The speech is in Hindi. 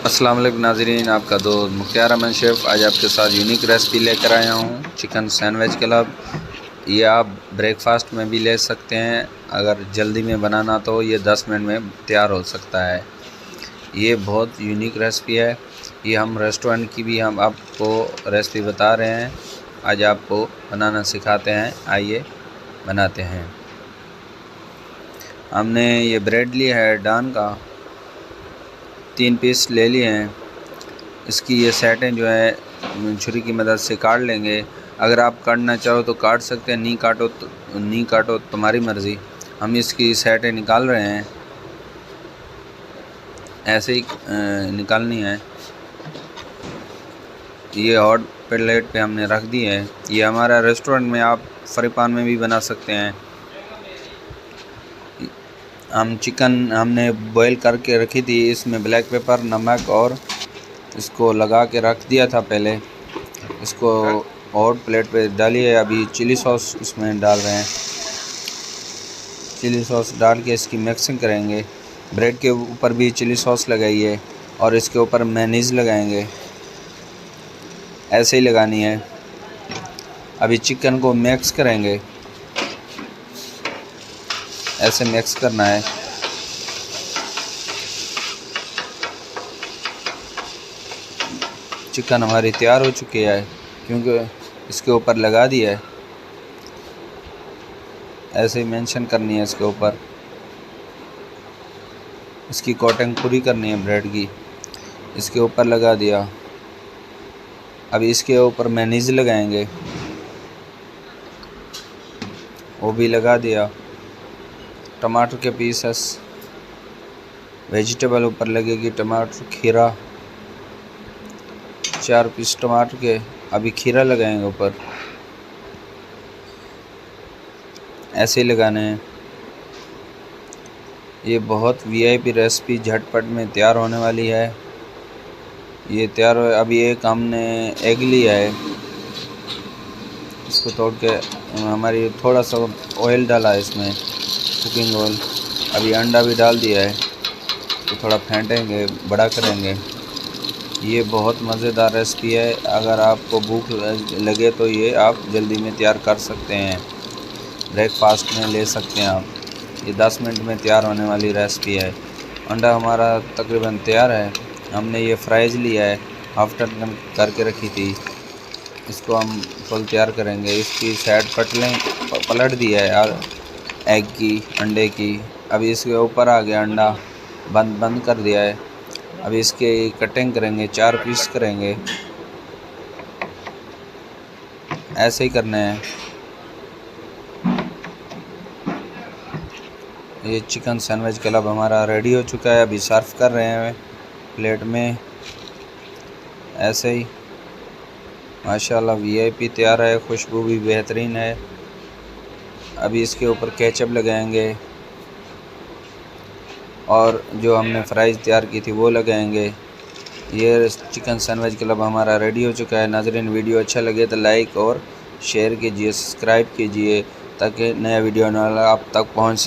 अस्सलाम वालेकुम नाज़रीन, आपका दोस्त मुख्तार अहमद शेफ़ आज आपके साथ यूनिक रेसिपी लेकर आया हूँ चिकन सैंडविच कबाब। ये आप ब्रेकफास्ट में भी ले सकते हैं, अगर जल्दी में बनाना तो ये 10 मिनट में तैयार हो सकता है। ये बहुत यूनिक रेसिपी है। ये हम रेस्टोरेंट की भी हम आपको रेसिपी बता रहे हैं, आज आपको बनाना सिखाते हैं। आइए बनाते हैं। हमने ये ब्रेड लिया है डान का, 3 पीस ले लिए हैं। इसकी ये सेटें जो है छुरी की मदद से काट लेंगे। अगर आप काटना चाहो तो काट सकते हैं, नहीं काटो तुम्हारी मर्ज़ी। हम इसकी सेटें निकाल रहे हैं, ऐसे ही निकालनी है। ये हॉट प्लेट पे हमने रख दी है। ये हमारा रेस्टोरेंट में आप फ्राई पैन में भी बना सकते हैं। हम चिकन हमने बॉईल करके रखी थी, इसमें ब्लैक पेपर, नमक और इसको लगा के रख दिया था पहले। इसको हॉट प्लेट पे डालिए। अभी चिली सॉस इसमें डाल रहे हैं। चिली सॉस डाल के इसकी मिक्सिंग करेंगे। ब्रेड के ऊपर भी चिली सॉस लगाइए और इसके ऊपर मेयोनीज़ लगाएंगे, ऐसे ही लगानी है। अभी चिकन को मिक्स करेंगे, ऐसे मिक्स करना है। चिकन हमारी तैयार हो चुकी है, क्योंकि इसके ऊपर लगा दिया है। ऐसे ही मेंशन करनी है इसके ऊपर, इसकी कोटिंग पूरी करनी है ब्रेड की। इसके ऊपर लगा दिया। अभी इसके ऊपर मेयोनीज़ लगाएंगे, वो भी लगा दिया। टमाटर के पीसेस, वेजिटेबल ऊपर लगेगी, टमाटर, खीरा, 4 पीस टमाटर के। अभी खीरा लगाएंगे ऊपर, ऐसे ही लगाने हैं। ये बहुत वीआईपी रेसिपी झटपट में तैयार होने वाली है। ये तैयार हो। अभी एक हमने एग लिया है, इसको तोड़ के हमारी थोड़ा सा ऑयल डाला है इसमें, कुकिंग ऑयल। अभी अंडा भी डाल दिया है, तो थोड़ा फेंटेंगे, बड़ा करेंगे। ये बहुत मज़ेदार रेसिपी है। अगर आपको भूख लगे तो ये आप जल्दी में तैयार कर सकते हैं, ब्रेकफास्ट में ले सकते हैं आप। ये 10 मिनट में तैयार होने वाली रेसिपी है। अंडा हमारा तकरीबन तैयार है। हमने ये फ्राइज़ लिया है, हाफ टन करके रखी थी। इसको हम फुल तैयार करेंगे। इसकी साइड पलट दिया है एग की, अंडे की। अभी इसके ऊपर आ गया अंडा, बंद कर दिया है। अभी इसके कटिंग करेंगे, 4 पीस करेंगे, ऐसे ही करने हैं। ये चिकन सैंडविच कबाब हमारा रेडी हो चुका है। अभी सर्व कर रहे हैं प्लेट में, ऐसे ही। माशाल्लाह वीआईपी तैयार है, खुशबू भी बेहतरीन है। अभी इसके ऊपर केचप लगाएंगे और जो हमने फ्राइज़ तैयार की थी वो लगाएंगे। ये चिकन सैंडविच कबाब हमारा रेडी हो चुका है। नाज़रीन, वीडियो अच्छा लगे तो लाइक और शेयर कीजिए, सब्सक्राइब कीजिए, ताकि नया वीडियो आप तक पहुंच सके।